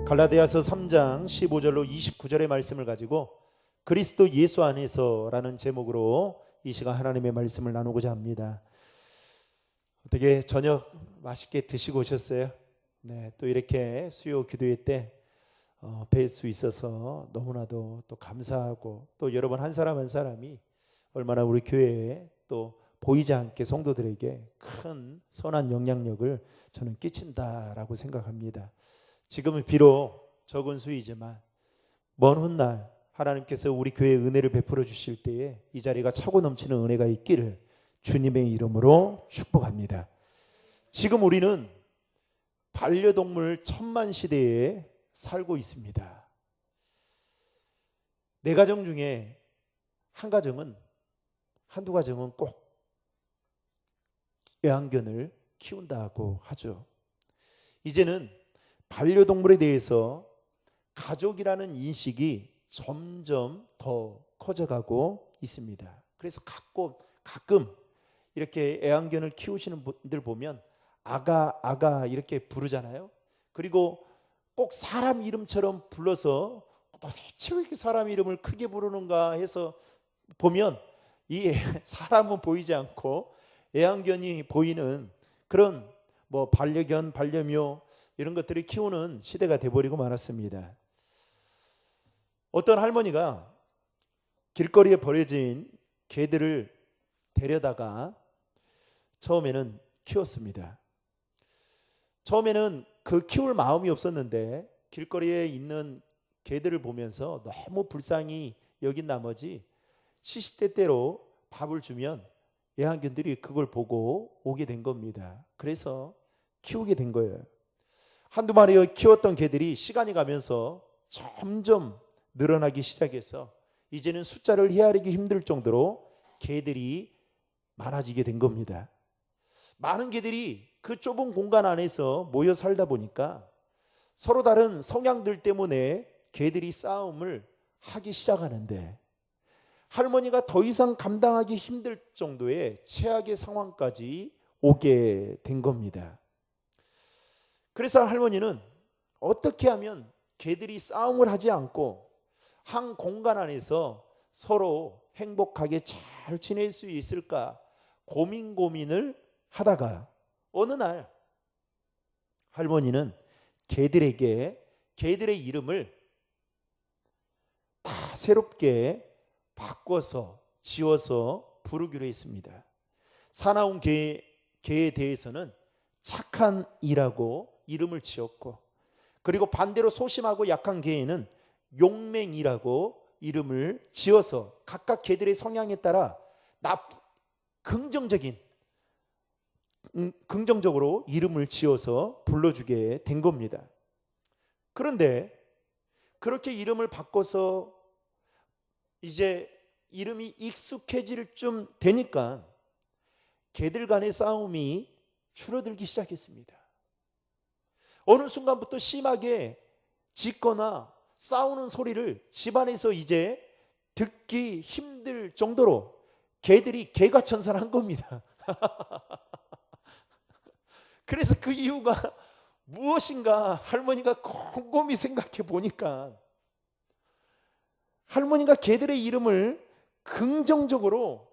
갈라디아서 3장 15절로 29절의 말씀을 가지고 그리스도 예수 안에서라는 제목으로 이 시간 하나님의 말씀을 나누고자 합니다. 어떻게 저녁 맛있게 드시고 오셨어요? 네, 또 이렇게 수요 기도회 때 뵐 수 있어서 너무나도 또 감사하고, 또 여러분 한 사람 한 사람이 얼마나 우리 교회에 또 보이지 않게 성도들에게 큰 선한 영향력을 저는 끼친다라고 생각합니다. 지금은 비록 적은 수이지만 먼 훗날 하나님께서 우리 교회에 은혜를 베풀어 주실 때에 이 자리가 차고 넘치는 은혜가 있기를 주님의 이름으로 축복합니다. 지금 우리는 반려동물 천만 시대에 살고 있습니다. 네 가정 중에 한두 가정은 꼭 애완견을 키운다고 하죠. 이제는 반려동물에 대해서 가족이라는 인식이 점점 더 커져가고 있습니다. 그래서 가끔 이렇게 애완견을 키우시는 분들 보면 아가 이렇게 부르잖아요. 그리고 꼭 사람 이름처럼 불러서 도대체 왜 이렇게 사람 이름을 크게 부르는가 해서 보면 이 사람은 보이지 않고 애완견이 보이는 그런 반려견, 반려묘 이런 것들을 키우는 시대가 돼버리고 말았습니다. 어떤 할머니가 길거리에 버려진 개들을 데려다가 처음에는 키웠습니다. 처음에는 그 키울 마음이 없었는데 길거리에 있는 개들을 보면서 너무 불쌍히 여긴 나머지 시시때때로 밥을 주면 애완견들이 그걸 보고 오게 된 겁니다. 그래서 키우게 된 거예요. 한두 마리 키웠던 개들이 시간이 가면서 점점 늘어나기 시작해서 이제는 숫자를 헤아리기 힘들 정도로 개들이 많아지게 된 겁니다. 많은 개들이 그 좁은 공간 안에서 모여 살다 보니까 서로 다른 성향들 때문에 개들이 싸움을 하기 시작하는데, 할머니가 더 이상 감당하기 힘들 정도의 최악의 상황까지 오게 된 겁니다. 그래서 할머니는 어떻게 하면 개들이 싸움을 하지 않고 한 공간 안에서 서로 행복하게 잘 지낼 수 있을까 고민을 하다가 어느 날 할머니는 개들의 이름을 다 새롭게 바꿔서 지어서 부르기로 했습니다. 사나운 개에 대해서는 착한 이라고 이름을 지었고, 그리고 반대로 소심하고 약한 개에는 용맹이라고 이름을 지어서 각각 개들의 성향에 따라 긍정적으로 이름을 지어서 불러주게 된 겁니다. 그런데 그렇게 이름을 바꿔서 이제 이름이 익숙해질 좀 되니까 개들 간의 싸움이 줄어들기 시작했습니다. 어느 순간부터 심하게 짖거나 싸우는 소리를 집안에서 이제 듣기 힘들 정도로 개들이 개가천선한 겁니다. 그래서 그 이유가 무엇인가 할머니가 곰곰이 생각해 보니까, 할머니가 개들의 이름을 긍정적으로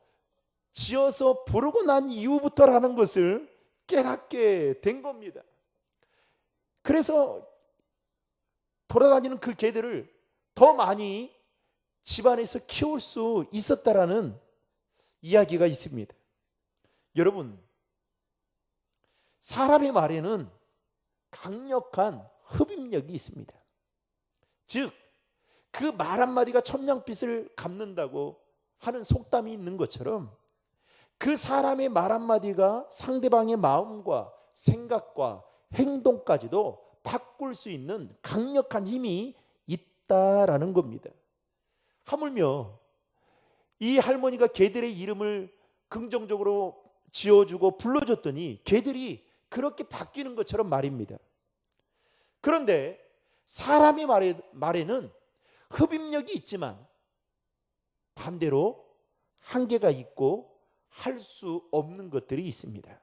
지어서 부르고 난 이후부터라는 것을 깨닫게 된 겁니다. 그래서 돌아다니는 그 개들을 더 많이 집안에서 키울 수 있었다라는 이야기가 있습니다. 여러분, 사람의 말에는 강력한 흡입력이 있습니다. 즉, 그 말 한마디가 천냥빚을 갚는다고 하는 속담이 있는 것처럼 그 사람의 말 한마디가 상대방의 마음과 생각과 행동까지도 바꿀 수 있는 강력한 힘이 있다라는 겁니다. 하물며 이 할머니가 개들의 이름을 긍정적으로 지어주고 불러줬더니 개들이 그렇게 바뀌는 것처럼 말입니다. 그런데 사람의 말에는 흡입력이 있지만 반대로 한계가 있고 할 수 없는 것들이 있습니다.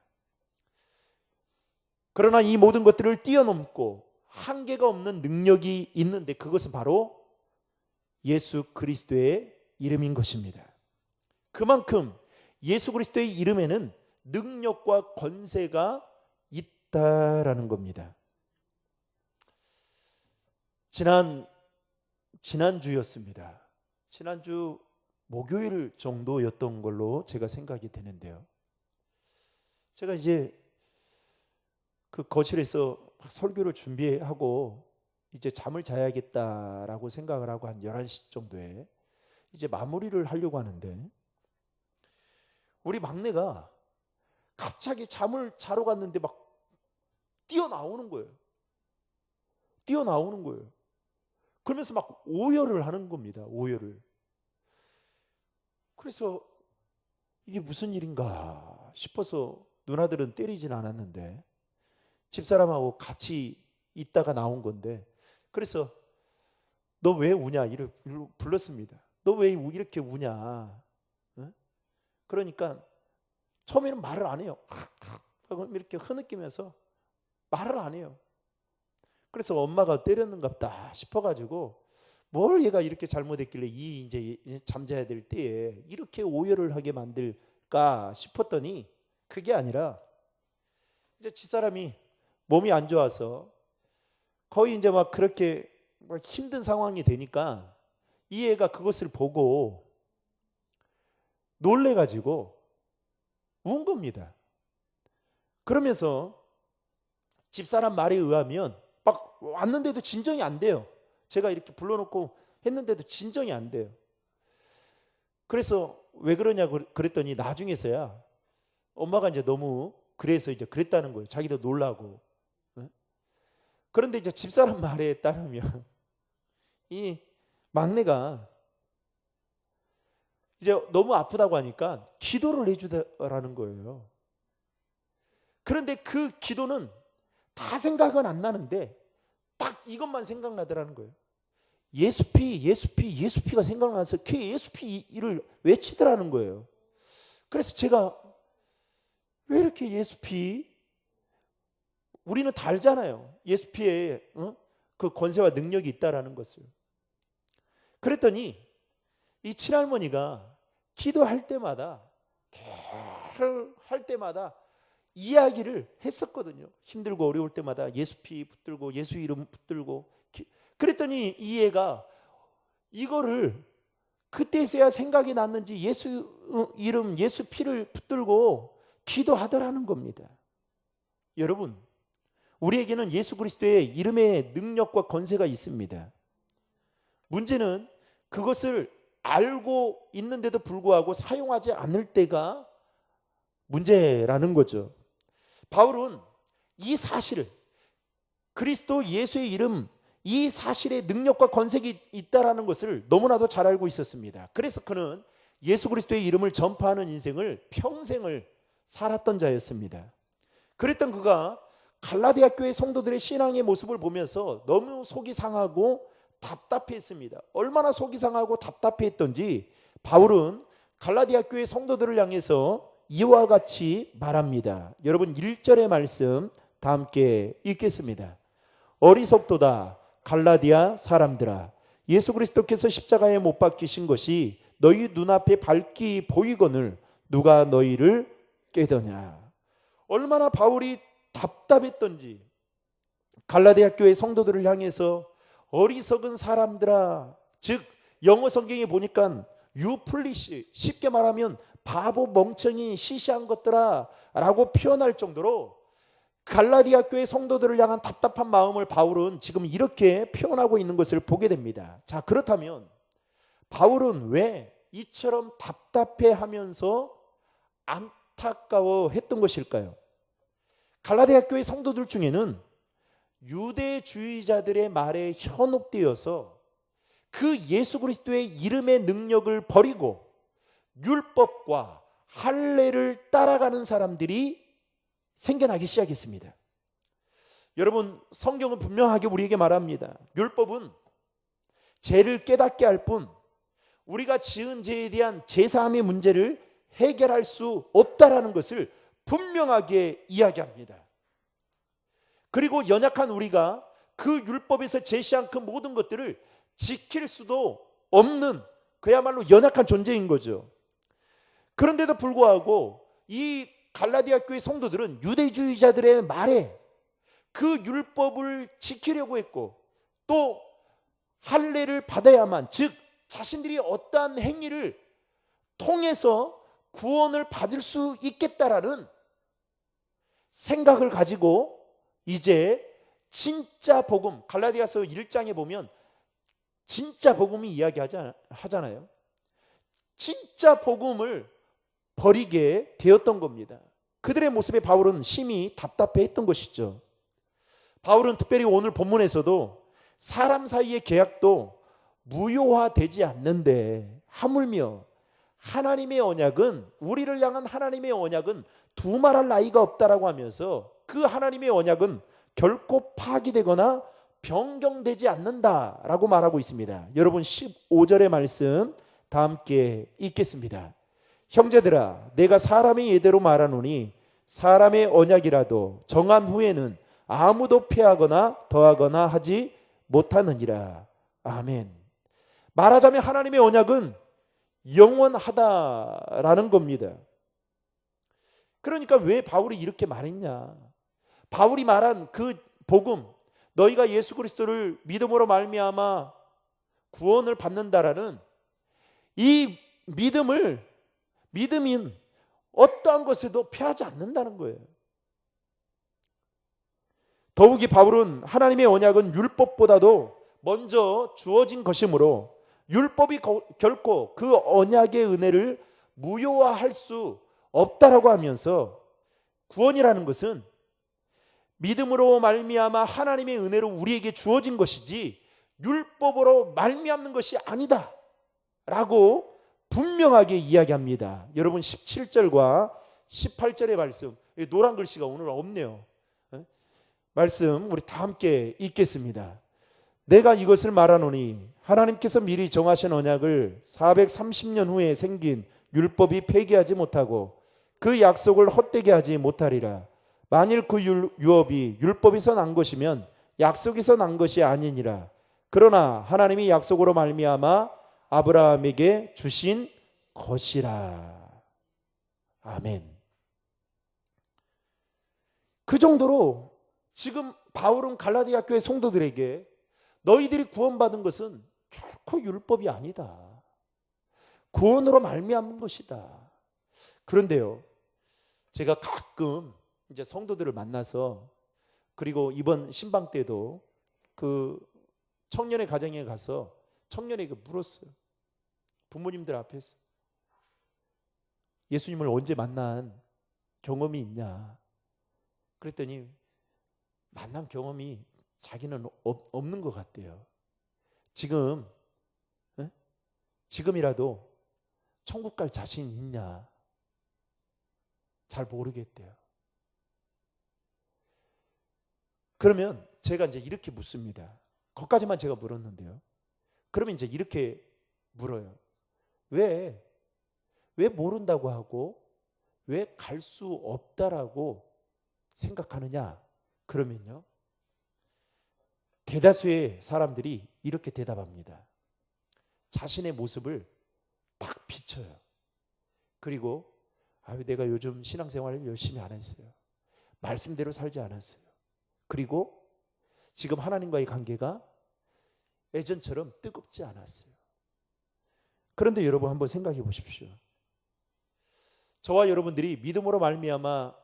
그러나 이 모든 것들을 뛰어넘고 한계가 없는 능력이 있는데 그것은 바로 예수 그리스도의 이름인 것입니다. 그만큼 예수 그리스도의 이름에는 능력과 권세가 있다라는 겁니다. 지난주였습니다. 지난주 목요일 정도였던 걸로 제가 생각이 되는데요. 제가 이제 그 거실에서 설교를 준비하고 이제 잠을 자야겠다라고 생각을 하고 한 11시 정도에 이제 마무리를 하려고 하는데 우리 막내가 갑자기 잠을 자러 갔는데 막 뛰어나오는 거예요. 그러면서 막 오열을 하는 겁니다. 오열을. 그래서 이게 무슨 일인가 싶어서 누나들은 때리진 않았는데 집사람하고 같이 있다가 나온 건데, 그래서 너 왜 우냐 이렇게 불렀습니다. 너 왜 이렇게 우냐? 응? 그러니까 처음에는 말을 안 해요. 이렇게 흐느끼면서 말을 안 해요. 그래서 엄마가 때렸는갑다 싶어가지고 뭘 얘가 이렇게 잘못했길래 이제 잠자야 될 때에 이렇게 오열을 하게 만들까 싶었더니 그게 아니라 이제 집사람이 몸이 안 좋아서 거의 이제 막 그렇게 막 힘든 상황이 되니까 이 애가 그것을 보고 놀래가지고 운 겁니다. 그러면서 집사람 말에 의하면 막 왔는데도 진정이 안 돼요. 제가 이렇게 불러놓고 했는데도 진정이 안 돼요. 그래서 왜 그러냐고 그랬더니 나중에서야 엄마가 이제 너무 그래서 이제 그랬다는 거예요. 자기도 놀라고. 그런데 이제 집사람 말에 따르면 이 막내가 이제 너무 아프다고 하니까 기도를 해주라는 거예요. 그런데 그 기도는 다 생각은 안 나는데 딱 이것만 생각나더라는 거예요. 예수피가 생각나서 그 예수피를 외치더라는 거예요. 그래서 제가 왜 이렇게 예수피? 우리는 다 알잖아요. 예수피에 그 권세와 능력이 있다라는 것을. 그랬더니 이 친할머니가 기도할 때마다 이야기를 했었거든요. 힘들고 어려울 때마다 예수피 붙들고 예수 이름 붙들고. 그랬더니 이 애가 이거를 그때서야 생각이 났는지 예수 이름 예수 피를 붙들고 기도하더라는 겁니다. 여러분, 우리에게는 예수 그리스도의 이름의 능력과 권세가 있습니다. 문제는 그것을 알고 있는데도 불구하고 사용하지 않을 때가 문제라는 거죠. 바울은 이 사실을, 그리스도 예수의 이름, 이 사실에 능력과 권세가 있다라는 것을 너무나도 잘 알고 있었습니다. 그래서 그는 예수 그리스도의 이름을 전파하는 인생을 평생을 살았던 자였습니다. 그랬던 그가 갈라디아 교회 성도들의 신앙의 모습을 보면서 너무 속이 상하고 답답했습니다. 얼마나 속이 상하고 답답했던지 바울은 갈라디아 교회 성도들을 향해서 이와 같이 말합니다. 여러분 1절의 말씀 다 함께 읽겠습니다. 어리석도다 갈라디아 사람들아, 예수 그리스도께서 십자가에 못 박히신 것이 너희 눈앞에 밝히 보이거늘 누가 너희를 깨더냐. 얼마나 바울이 답답했던지 갈라디아 교회 성도들을 향해서 어리석은 사람들아, 즉 영어 성경에 보니까 유플리시, 쉽게 말하면 바보 멍청이 시시한 것들아 라고 표현할 정도로 갈라디아 교회 성도들을 향한 답답한 마음을 바울은 지금 이렇게 표현하고 있는 것을 보게 됩니다. 자, 그렇다면 바울은 왜 이처럼 답답해하면서 안타까워했던 것일까요? 갈라디아 교회 성도들 중에는 유대주의자들의 말에 현혹되어서 그 예수 그리스도의 이름의 능력을 버리고 율법과 할례를 따라가는 사람들이 생겨나기 시작했습니다. 여러분, 성경은 분명하게 우리에게 말합니다. 율법은 죄를 깨닫게 할 뿐 우리가 지은 죄에 대한 제사함의 문제를 해결할 수 없다라는 것을 분명하게 이야기합니다. 그리고 연약한 우리가 그 율법에서 제시한 그 모든 것들을 지킬 수도 없는 그야말로 연약한 존재인 거죠. 그런데도 불구하고 이 갈라디아 교회 성도들은 유대주의자들의 말에 그 율법을 지키려고 했고, 또 할례를 받아야만, 즉 자신들이 어떠한 행위를 통해서 구원을 받을 수 있겠다라는 생각을 가지고 이제 진짜 복음, 갈라디아서 1장에 보면 진짜 복음이 이야기하잖아요. 진짜 복음을 버리게 되었던 겁니다. 그들의 모습에 바울은 심히 답답해했던 것이죠. 바울은 특별히 오늘 본문에서도 사람 사이의 계약도 무효화되지 않는데 하물며 하나님의 언약은, 우리를 향한 하나님의 언약은 두말할 나위가 없다라고 하면서 그 하나님의 언약은 결코 파기되거나 변경되지 않는다라고 말하고 있습니다. 여러분 15절의 말씀 다 함께 읽겠습니다. 형제들아, 내가 사람의 예대로 말하노니 사람의 언약이라도 정한 후에는 아무도 폐하거나 더하거나 하지 못하느니라. 아멘. 말하자면 하나님의 언약은 영원하다라는 겁니다. 그러니까 왜 바울이 이렇게 말했냐? 바울이 말한 그 복음, 너희가 예수 그리스도를 믿음으로 말미암아 구원을 받는다라는 이 믿음인 어떠한 것에도 피하지 않는다는 거예요. 더욱이 바울은 하나님의 언약은 율법보다도 먼저 주어진 것이므로 율법이 결코 그 언약의 은혜를 무효화할 수 없다라고 하면서 구원이라는 것은 믿음으로 말미암아 하나님의 은혜로 우리에게 주어진 것이지 율법으로 말미암는 것이 아니다 라고 분명하게 이야기합니다. 여러분 17절과 18절의 말씀, 노란 글씨가 오늘 없네요. 말씀 우리 다 함께 읽겠습니다. 내가 이것을 말하노니 하나님께서 미리 정하신 언약을 430년 후에 생긴 율법이 폐기하지 못하고 그 약속을 헛되게 하지 못하리라. 만일 그 유업이 율법에서 난 것이면 약속에서 난 것이 아니니라. 그러나 하나님이 약속으로 말미암아 아브라함에게 주신 것이라. 아멘. 그 정도로 지금 바울은 갈라디아 교회 성도들에게 너희들이 구원받은 것은 결코 율법이 아니다. 구원으로 말미암은 것이다. 그런데요, 제가 가끔 이제 성도들을 만나서, 그리고 이번 신방 때도 그 청년의 가정에 가서 청년에게 물었어요. 부모님들 앞에서 예수님을 언제 만난 경험이 있냐? 그랬더니 만난 경험이 자기는 없는 것 같대요. 지금이라도 천국 갈 자신 있냐? 잘 모르겠대요. 그러면 제가 이제 이렇게 묻습니다. 거기까지만 제가 물었는데요. 그러면 이제 이렇게 물어요. 왜 모른다고 하고 왜 갈 수 없다라고 생각하느냐? 그러면요, 대다수의 사람들이 이렇게 대답합니다. 자신의 모습을 딱 비춰요. 그리고 내가 요즘 신앙생활을 열심히 안 했어요. 말씀대로 살지 않았어요. 그리고 지금 하나님과의 관계가 예전처럼 뜨겁지 않았어요. 그런데 여러분 한번 생각해 보십시오. 저와 여러분들이 믿음으로 말미암아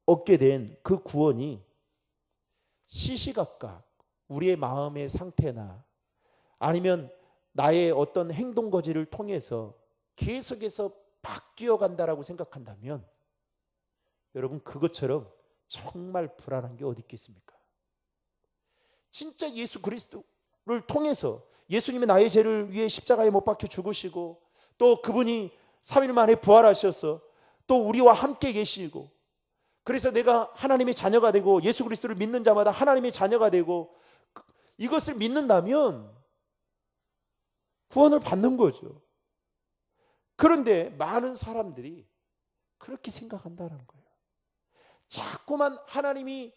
얻게 된 그 구원이 시시각각 우리의 마음의 상태나 아니면 나의 어떤 행동 거지를 통해서 계속해서 바뀌어 간다라고 생각한다면 여러분, 그것처럼 정말 불안한 게 어디 있겠습니까? 진짜 예수 그리스도를 통해서 예수님이 나의 죄를 위해 십자가에 못 박혀 죽으시고 또 그분이 3일 만에 부활하셔서 또 우리와 함께 계시고, 그래서 내가 하나님의 자녀가 되고 예수 그리스도를 믿는 자마다 하나님의 자녀가 되고, 이것을 믿는다면 구원을 받는 거죠. 그런데 많은 사람들이 그렇게 생각한다는 거예요. 자꾸만 하나님이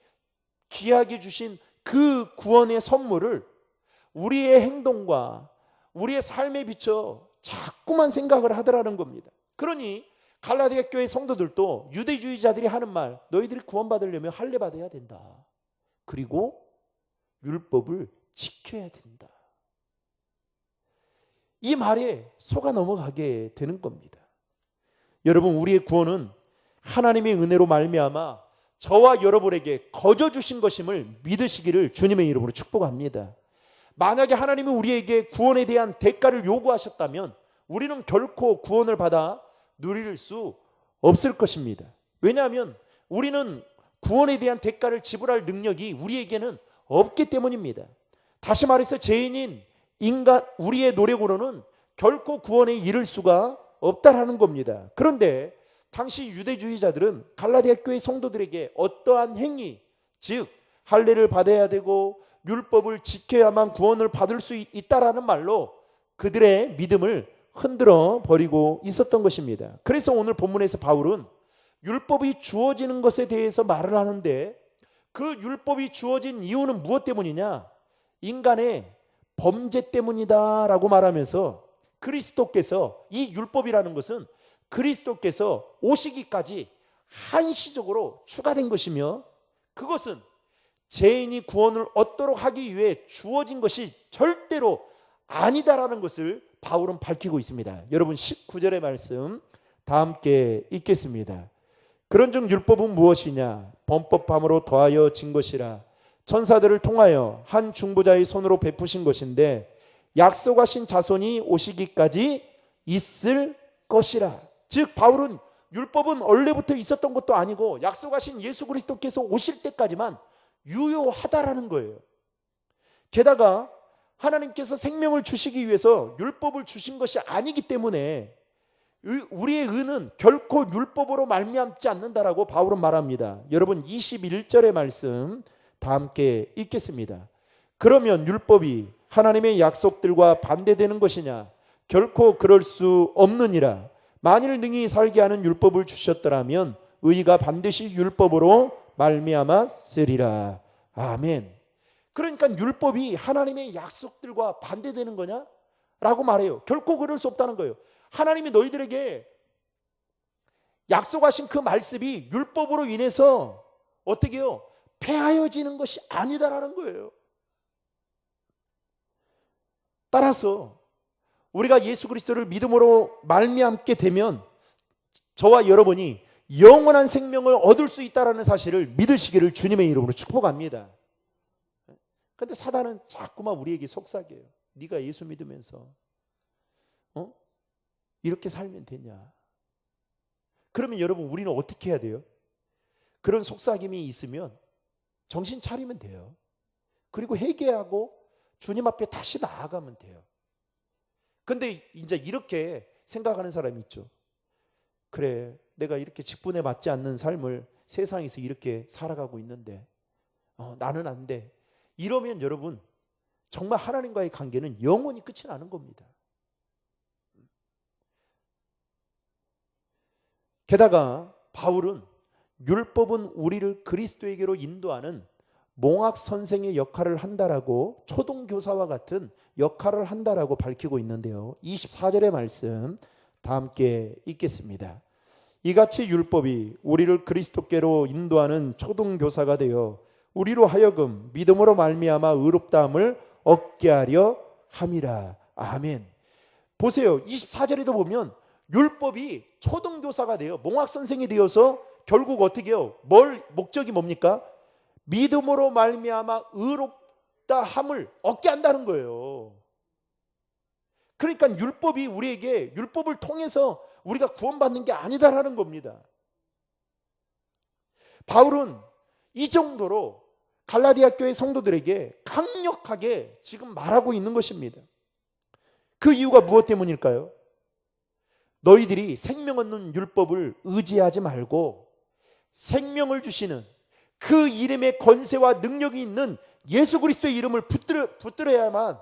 귀하게 주신 그 구원의 선물을 우리의 행동과 우리의 삶에 비춰 자꾸만 생각을 하더라는 겁니다. 그러니 갈라디아 교회 성도들도 유대주의자들이 하는 말, 너희들이 구원받으려면 할례 받아야 된다. 그리고 율법을 지켜야 된다. 이 말에 속아 넘어가게 되는 겁니다. 여러분, 우리의 구원은 하나님의 은혜로 말미암아 저와 여러분에게 거저 주신 것임을 믿으시기를 주님의 이름으로 축복합니다. 만약에 하나님이 우리에게 구원에 대한 대가를 요구하셨다면 우리는 결코 구원을 받아 누릴 수 없을 것입니다. 왜냐하면 우리는 구원에 대한 대가를 지불할 능력이 우리에게는 없기 때문입니다. 다시 말해서 죄인인 인간, 우리의 노력으로는 결코 구원에 이를 수가 없다라는 겁니다. 그런데 당시 유대주의자들은 갈라디아 교회 성도들에게 어떠한 행위, 즉 할례를 받아야 되고 율법을 지켜야만 구원을 받을 수 있다라는 말로 그들의 믿음을 흔들어 버리고 있었던 것입니다. 그래서 오늘 본문에서 바울은 율법이 주어지는 것에 대해서 말을 하는데, 그 율법이 주어진 이유는 무엇 때문이냐? 인간의 범죄 때문이다라고 말하면서 그리스도께서, 이 율법이라는 것은 그리스도께서 오시기까지 한시적으로 추가된 것이며, 그것은 죄인이 구원을 얻도록 하기 위해 주어진 것이 절대로 아니다라는 것을 바울은 밝히고 있습니다. 여러분 19절의 말씀 다 함께 읽겠습니다. 그런즉 율법은 무엇이냐? 범법함으로 더하여 진 것이라. 천사들을 통하여 한 중보자의 손으로 베푸신 것인데 약속하신 자손이 오시기까지 있을 것이라. 즉 바울은 율법은 원래부터 있었던 것도 아니고 약속하신 예수 그리스도께서 오실 때까지만 유효하다라는 거예요. 게다가 하나님께서 생명을 주시기 위해서 율법을 주신 것이 아니기 때문에 우리의 의는 결코 율법으로 말미암지 않는다라고 바울은 말합니다. 여러분 21절의 말씀 다 함께 읽겠습니다. 그러면 율법이 하나님의 약속들과 반대되는 것이냐? 결코 그럴 수 없느니라. 만일 능히 살게 하는 율법을 주셨더라면 의가 반드시 율법으로 말미암았으리라. 아멘. 그러니까 율법이 하나님의 약속들과 반대되는 거냐? 라고 말해요. 결코 그럴 수 없다는 거예요. 하나님이 너희들에게 약속하신 그 말씀이 율법으로 인해서 어떻게 해요? 폐하여지는 것이 아니다라는 거예요. 따라서 우리가 예수 그리스도를 믿음으로 말미암게 되면 저와 여러분이 영원한 생명을 얻을 수 있다는 사실을 믿으시기를 주님의 이름으로 축복합니다. 그런데 사단은 자꾸만 우리에게 속삭여요. 네가 예수 믿으면서 이렇게 살면 되냐? 그러면 여러분 우리는 어떻게 해야 돼요? 그런 속삭임이 있으면 정신 차리면 돼요. 그리고 회개하고 주님 앞에 다시 나아가면 돼요. 근데 이제 이렇게 생각하는 사람이 있죠. 그래, 내가 이렇게 직분에 맞지 않는 삶을 세상에서 이렇게 살아가고 있는데 나는 안 돼. 이러면 여러분 정말 하나님과의 관계는 영원히 끝이 나는 겁니다. 게다가 바울은 율법은 우리를 그리스도에게로 인도하는 몽학 선생의 역할을 한다라고, 초등교사와 같은 역할을 한다라고 밝히고 있는데요. 24절의 말씀 다 함께 읽겠습니다. 이같이 율법이 우리를 그리스도께로 인도하는 초등교사가 되어 우리로 하여금 믿음으로 말미암아 의롭다함을 얻게 하려 함이라. 아멘. 보세요. 24절에도 보면 율법이 초등교사가 되어 몽학 선생이 되어서 결국 어떻게 해요? 목적이 뭡니까? 믿음으로 말미암아 의롭다함을 얻게 한다는 거예요. 그러니까 율법이 우리에게, 율법을 통해서 우리가 구원받는 게 아니다라는 겁니다. 바울은 이 정도로 갈라디아 교회 성도들에게 강력하게 지금 말하고 있는 것입니다. 그 이유가 무엇 때문일까요? 너희들이 생명 얻는 율법을 의지하지 말고 생명을 주시는 그 이름의 권세와 능력이 있는 예수 그리스도의 이름을 붙들어야만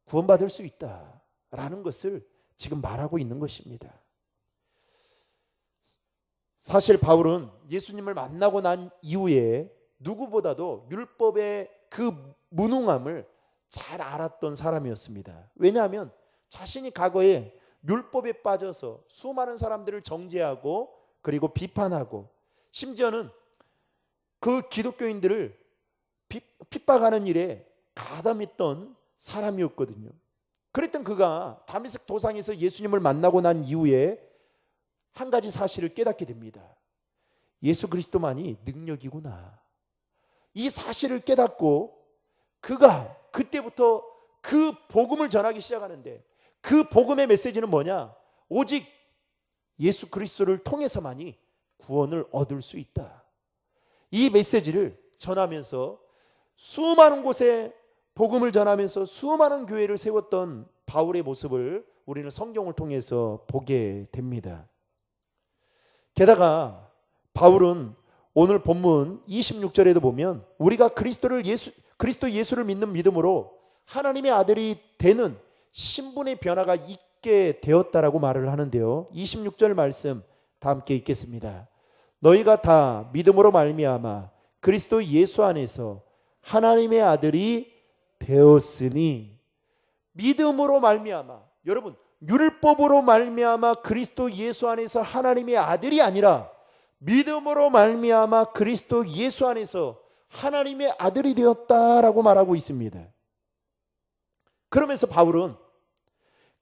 구원받을 수 있다라는 것을 지금 말하고 있는 것입니다. 사실 바울은 예수님을 만나고 난 이후에 누구보다도 율법의 그 무능함을 잘 알았던 사람이었습니다. 왜냐하면 자신이 과거에 율법에 빠져서 수많은 사람들을 정죄하고 그리고 비판하고 심지어는 그 기독교인들을 핍박하는 일에 가담했던 사람이었거든요. 그랬던 그가 다메섹 도상에서 예수님을 만나고 난 이후에 한 가지 사실을 깨닫게 됩니다. 예수 그리스도만이 능력이구나. 이 사실을 깨닫고 그가 그때부터 그 복음을 전하기 시작하는데, 그 복음의 메시지는 뭐냐? 오직 예수 그리스도를 통해서만이 구원을 얻을 수 있다. 이 메시지를 전하면서 수많은 곳에 복음을 전하면서 수많은 교회를 세웠던 바울의 모습을 우리는 성경을 통해서 보게 됩니다. 게다가 바울은 오늘 본문 26절에도 보면 우리가 그리스도 예수를 믿는 믿음으로 하나님의 아들이 되는 신분의 변화가 있게 되었다라고 말을 하는데요. 26절 말씀 다 함께 읽겠습니다. 너희가 다 믿음으로 말미암아 그리스도 예수 안에서 하나님의 아들이 되었으니. 믿음으로 말미암아, 여러분 율법으로 말미암아 그리스도 예수 안에서 하나님의 아들이 아니라 믿음으로 말미암아 그리스도 예수 안에서 하나님의 아들이 되었다라고 말하고 있습니다. 그러면서 바울은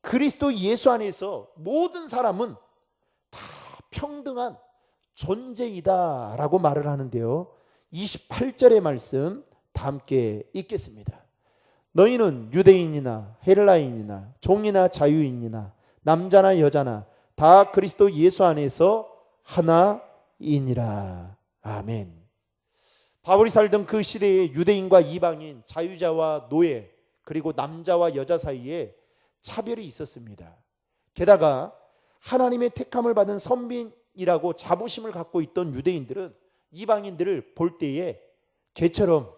그리스도 예수 안에서 모든 사람은 다 평등한 존재이다라고 말을 하는데요. 28절의 말씀 다 함께 읽겠습니다. 너희는 유대인이나 헬라인이나 종이나 자유인이나 남자나 여자나 다 그리스도 예수 안에서 하나이니라. 아멘. 바울이 살던 그 시대에 유대인과 이방인, 자유자와 노예, 그리고 남자와 여자 사이에 차별이 있었습니다. 게다가 하나님의 택함을 받은 선민이라고 자부심을 갖고 있던 유대인들은 이방인들을 볼 때에 개처럼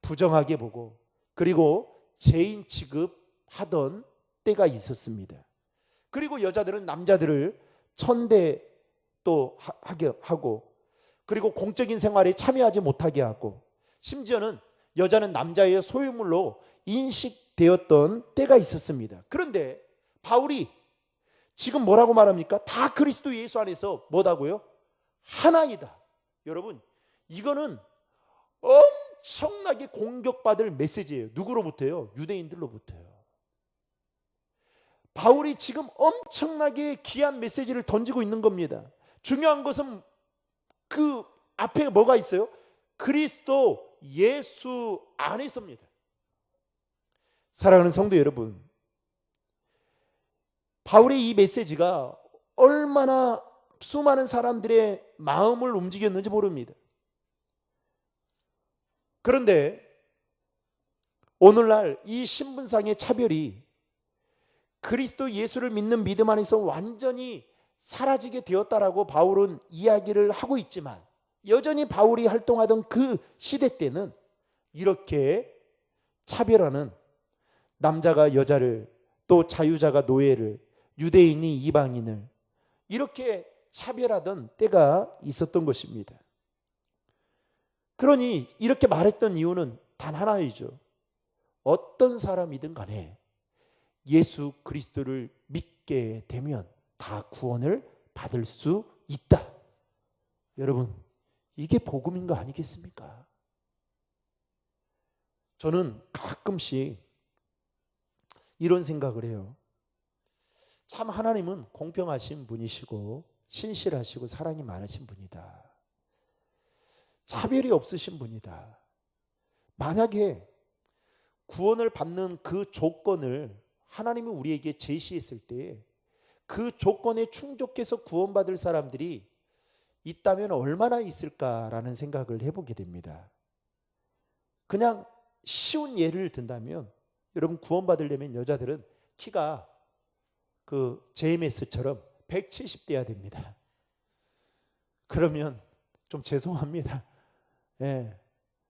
부정하게 보고 그리고 죄인 취급하던 때가 있었습니다. 그리고 여자들은 남자들을 천대 또 하게 하고 그리고 공적인 생활에 참여하지 못하게 하고 심지어는 여자는 남자의 소유물로 인식되었던 때가 있었습니다. 그런데 바울이 지금 뭐라고 말합니까? 다 그리스도 예수 안에서 뭐다고요? 하나이다. 여러분 이거는 엄청나게 공격받을 메시지예요. 누구로부터요? 유대인들로부터요. 바울이 지금 엄청나게 귀한 메시지를 던지고 있는 겁니다. 중요한 것은 그 앞에 뭐가 있어요? 그리스도 예수 안에서입니다. 사랑하는 성도 여러분, 바울의 이 메시지가 얼마나 수많은 사람들의 마음을 움직였는지 모릅니다. 그런데 오늘날 이 신분상의 차별이 그리스도 예수를 믿는 믿음 안에서 완전히 사라지게 되었다라고 바울은 이야기를 하고 있지만 여전히 바울이 활동하던 그 시대 때는 이렇게 차별하는, 남자가 여자를, 또 자유자가 노예를, 유대인이 이방인을 이렇게 차별하던 때가 있었던 것입니다. 그러니 이렇게 말했던 이유는 단 하나이죠. 어떤 사람이든 간에 예수 그리스도를 믿게 되면 다 구원을 받을 수 있다. 여러분, 이게 복음인 거 아니겠습니까? 저는 가끔씩 이런 생각을 해요. 참 하나님은 공평하신 분이시고 신실하시고 사랑이 많으신 분이다. 차별이 없으신 분이다. 만약에 구원을 받는 그 조건을 하나님이 우리에게 제시했을 때 그 조건에 충족해서 구원받을 사람들이 있다면 얼마나 있을까라는 생각을 해보게 됩니다. 그냥 쉬운 예를 든다면 여러분 구원받으려면 여자들은 키가 그 JMS처럼 170대야 됩니다. 그러면 좀 죄송합니다. 예,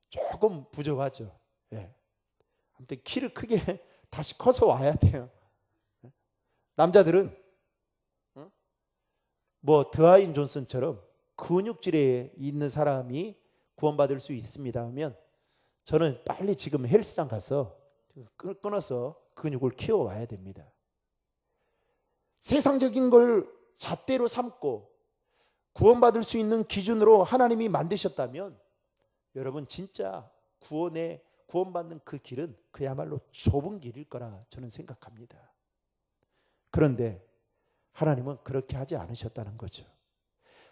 조금 부족하죠. 예. 아무튼 키를 크게 다시 커서 와야 돼요. 남자들은 뭐 드와인 존슨처럼 근육질에 있는 사람이 구원받을 수 있습니다 하면 저는 빨리 지금 헬스장 가서 끊어서 근육을 키워와야 됩니다. 세상적인 걸 잣대로 삼고 구원받을 수 있는 기준으로 하나님이 만드셨다면 여러분 진짜 구원받는 그 길은 그야말로 좁은 길일 거라 저는 생각합니다. 그런데 하나님은 그렇게 하지 않으셨다는 거죠.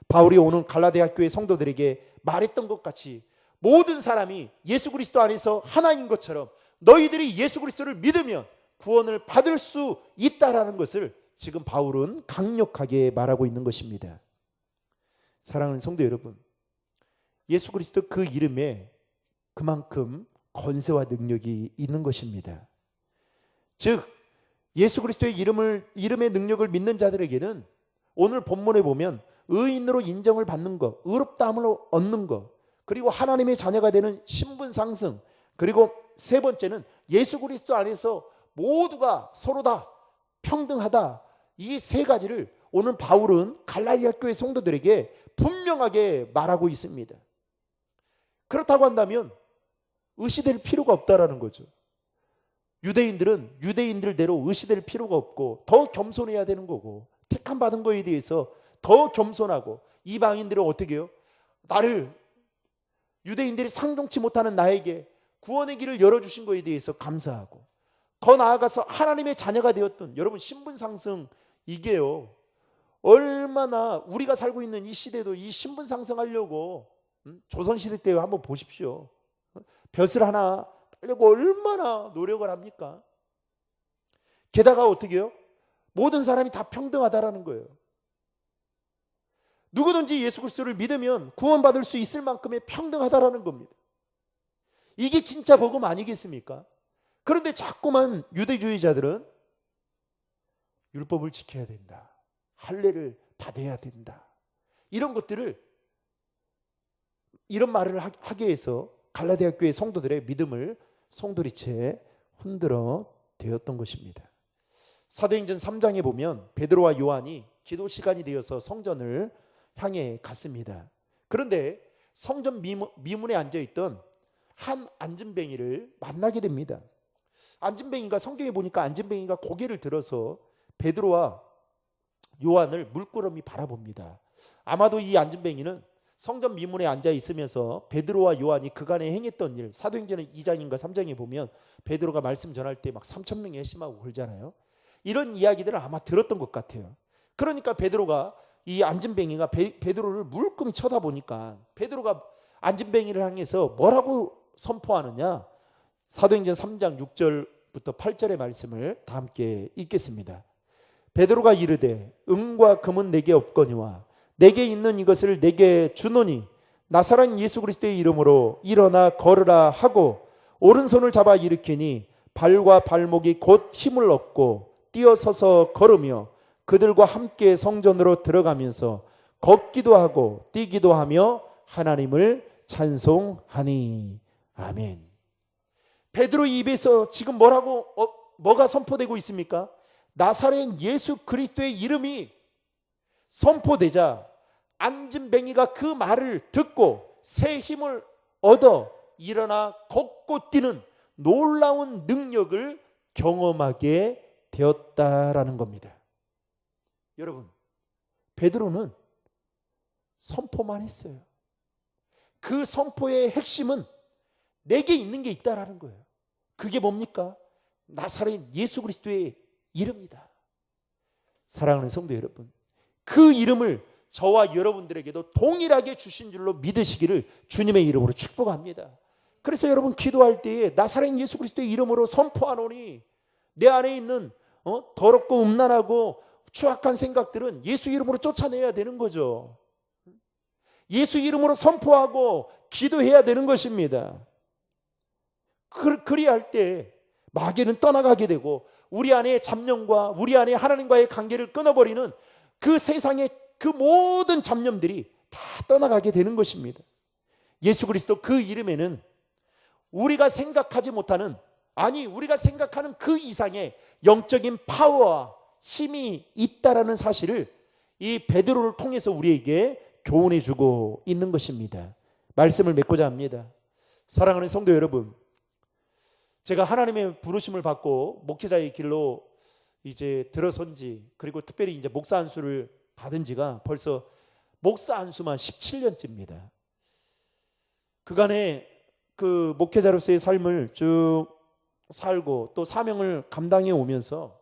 바울이 오늘 갈라디아 교회 성도들에게 말했던 것 같이 모든 사람이 예수 그리스도 안에서 하나인 것처럼 너희들이 예수 그리스도를 믿으면 구원을 받을 수 있다라는 것을 지금 바울은 강력하게 말하고 있는 것입니다. 사랑하는 성도 여러분, 예수 그리스도 그 이름에 그만큼 권세와 능력이 있는 것입니다. 즉 예수 그리스도의 이름의 능력을 믿는 자들에게는 오늘 본문에 보면 의인으로 인정을 받는 것, 의롭다함을 얻는 것, 그리고 하나님의 자녀가 되는 신분 상승, 그리고 세 번째는 예수 그리스도 안에서 모두가 서로 다 평등하다. 이 세 가지를 오늘 바울은 갈라디아 교회 성도들에게 분명하게 말하고 있습니다. 그렇다고 한다면 의시될 필요가 없다라는 거죠. 유대인들은 유대인들대로 의시될 필요가 없고 더 겸손해야 되는 거고, 택함 받은 거에 대해서 더 겸손하고, 이방인들은 어떻게 해요? 나를, 유대인들이 상종치 못하는 나에게 구원의 길을 열어주신 거에 대해서 감사하고, 더 나아가서 하나님의 자녀가 되었던 여러분 신분 상승, 이게요 얼마나 우리가 살고 있는 이 시대도 이 신분 상승하려고 조선시대 때 한번 보십시오. 벼슬 하나 따려고 얼마나 노력을 합니까? 게다가 어떻게 해요? 모든 사람이 다 평등하다라는 거예요. 누구든지 예수 그리스도를 믿으면 구원받을 수 있을 만큼의 평등하다라는 겁니다. 이게 진짜 복음 아니겠습니까? 그런데 자꾸만 유대주의자들은 율법을 지켜야 된다, 할례를 받아야 된다, 이런 것들을, 이런 말을 하게 해서 갈라디아 교회 성도들의 믿음을 송두리째 흔들어 대었던 것입니다. 사도행전 3장에 보면 베드로와 요한이 기도 시간이 되어서 성전을 향해 갔습니다. 그런데 성전 미문에 앉아있던 한 안진뱅이를 만나게 됩니다. 안진뱅이가, 성경에 보니까 안진뱅이가 고개를 들어서 베드로와 요한을 물끄러미 바라봅니다. 아마도 이 안진뱅이는 성전 미문에 앉아 있으면서 베드로와 요한이 그간에 행했던 일, 사도행전 2장인가 3장에 보면 베드로가 말씀 전할 때 막 3,000명이 회심하고 그러잖아요. 이런 이야기들을 아마 들었던 것 같아요. 그러니까 베드로가, 이 안진뱅이가 베드로를 물끄러미 쳐다보니까 베드로가 안진뱅이를 향해서 뭐라고 선포하느냐, 사도행전 3장 6절부터 8절의 말씀을 다 함께 읽겠습니다. 베드로가 이르되 은과 금은 내게 없거니와 내게 있는 이것을 내게 주노니 나사렛 예수 그리스도의 이름으로 일어나 걸으라 하고 오른손을 잡아 일으키니 발과 발목이 곧 힘을 얻고 뛰어서서 걸으며 그들과 함께 성전으로 들어가면서 걷기도 하고 뛰기도 하며 하나님을 찬송하니. 아멘. 베드로 입에서 지금 뭐가 선포되고 있습니까? 나사렛 예수 그리스도의 이름이 선포되자 안진뱅이가 그 말을 듣고 새 힘을 얻어 일어나 걷고 뛰는 놀라운 능력을 경험하게 되었다라는 겁니다. 여러분, 베드로는 선포만 했어요. 그 선포의 핵심은 내게 있는 게 있다라는 거예요. 그게 뭡니까? 나사렛 예수 그리스도의 이름이다. 사랑하는 성도 여러분, 그 이름을 저와 여러분들에게도 동일하게 주신 줄로 믿으시기를 주님의 이름으로 축복합니다. 그래서 여러분 기도할 때에 나사렛 예수 그리스도의 이름으로 선포하노니 내 안에 있는 더럽고 음란하고 추악한 생각들은 예수 이름으로 쫓아내야 되는 거죠. 예수 이름으로 선포하고 기도해야 되는 것입니다. 그리할 때 마귀는 떠나가게 되고 우리 안에 잡념과 우리 안에 하나님과의 관계를 끊어버리는 그 세상의 그 모든 잡념들이 다 떠나가게 되는 것입니다. 예수 그리스도 그 이름에는 우리가 생각하지 못하는, 아니 우리가 생각하는 그 이상의 영적인 파워와 힘이 있다라는 사실을 이 베드로를 통해서 우리에게 교훈해 주고 있는 것입니다. 말씀을 맺고자 합니다. 사랑하는 성도 여러분, 제가 하나님의 부르심을 받고 목회자의 길로 이제 들어선 지, 그리고 특별히 이제 목사 안수를 받은 지가 벌써 목사 안수만 17년째입니다. 그간에 그 목회자로서의 삶을 쭉 살고 또 사명을 감당해 오면서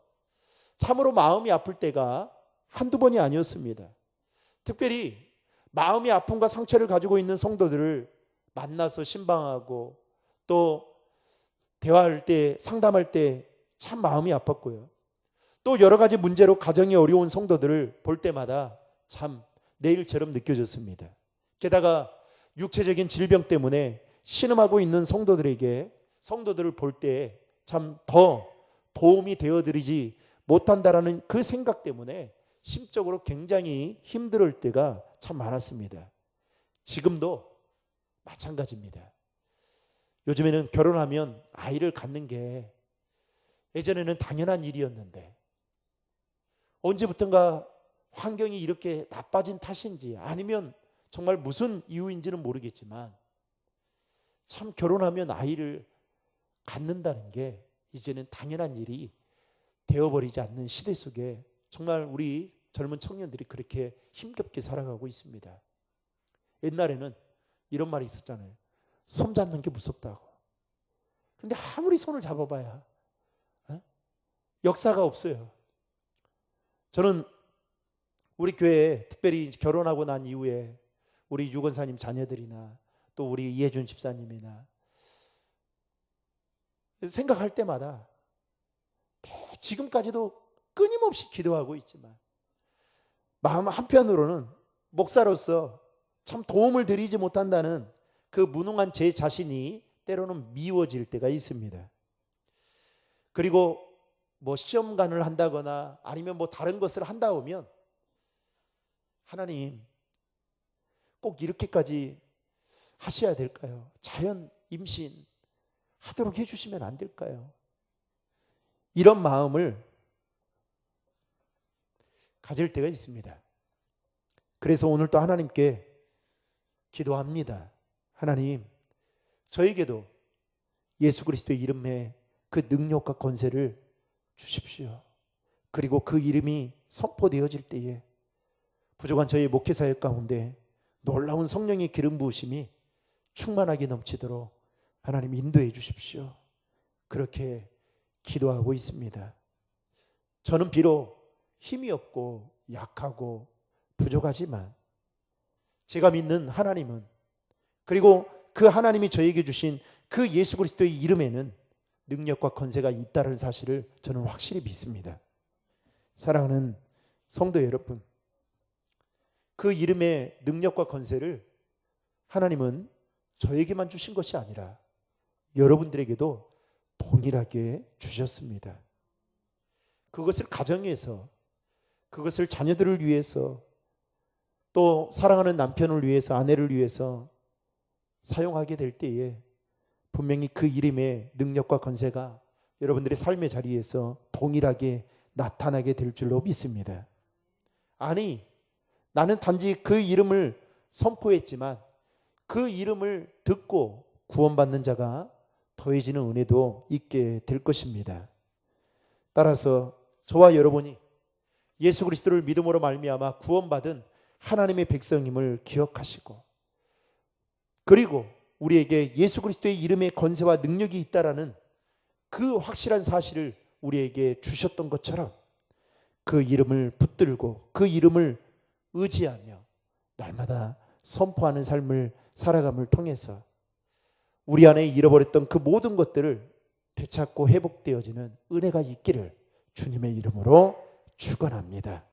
참으로 마음이 아플 때가 한두 번이 아니었습니다. 특별히 마음이 아픔과 상처를 가지고 있는 성도들을 만나서 신방하고 또 대화할 때, 상담할 때 참 마음이 아팠고요. 또 여러 가지 문제로 가정이 어려운 성도들을 볼 때마다 참 내 일처럼 느껴졌습니다. 게다가 육체적인 질병 때문에 신음하고 있는 성도들을 볼 때 참 더 도움이 되어드리지 못한다라는 그 생각 때문에 심적으로 굉장히 힘들 때가 참 많았습니다. 지금도 마찬가지입니다. 요즘에는 결혼하면 아이를 갖는 게 예전에는 당연한 일이었는데 언제부턴가 환경이 이렇게 나빠진 탓인지 아니면 정말 무슨 이유인지는 모르겠지만 참 결혼하면 아이를 갖는다는 게 이제는 당연한 일이 되어버리지 않는 시대 속에 정말 우리 젊은 청년들이 그렇게 힘겹게 살아가고 있습니다. 옛날에는 이런 말이 있었잖아요. 손 잡는 게 무섭다고. 근데 아무리 손을 잡아봐야 역사가 없어요. 저는 우리 교회에 특별히 결혼하고 난 이후에 우리 유건사님 자녀들이나 또 우리 이혜준 집사님이나 생각할 때마다 지금까지도 끊임없이 기도하고 있지만 마음 한편으로는 목사로서 참 도움을 드리지 못한다는 그 무능한 제 자신이 때로는 미워질 때가 있습니다. 그리고 뭐 시험관을 한다거나 아니면 뭐 다른 것을 한다 보면 하나님 꼭 이렇게까지 하셔야 될까요? 자연 임신 하도록 해주시면 안 될까요? 이런 마음을 가질 때가 있습니다. 그래서 오늘 또 하나님께 기도합니다. 하나님, 저에게도 예수 그리스도의 이름에 그 능력과 권세를 주십시오. 그리고 그 이름이 선포되어질 때에 부족한 저희 목회사역 가운데 놀라운 성령의 기름 부으심이 충만하게 넘치도록 하나님 인도해 주십시오. 그렇게 기도하고 있습니다. 저는 비록 힘이 없고 약하고 부족하지만 제가 믿는 하나님은, 그리고 그 하나님이 저에게 주신 그 예수 그리스도의 이름에는 능력과 권세가 있다는 사실을 저는 확실히 믿습니다. 사랑하는 성도 여러분, 그 이름의 능력과 권세를 하나님은 저에게만 주신 것이 아니라 여러분들에게도 동일하게 주셨습니다. 그것을 가정에서, 그것을 자녀들을 위해서, 또 사랑하는 남편을 위해서, 아내를 위해서 사용하게 될 때에 분명히 그 이름의 능력과 권세가 여러분들의 삶의 자리에서 동일하게 나타나게 될 줄로 믿습니다. 아니, 나는 단지 그 이름을 선포했지만 그 이름을 듣고 구원받는 자가 더해지는 은혜도 있게 될 것입니다. 따라서 저와 여러분이 예수 그리스도를 믿음으로 말미암아 구원받은 하나님의 백성임을 기억하시고, 그리고 우리에게 예수 그리스도의 이름의 권세와 능력이 있다라는 그 확실한 사실을 우리에게 주셨던 것처럼 그 이름을 붙들고 그 이름을 의지하며 날마다 선포하는 삶을 살아감을 통해서 우리 안에 잃어버렸던 그 모든 것들을 되찾고 회복되어지는 은혜가 있기를 주님의 이름으로 축원합니다.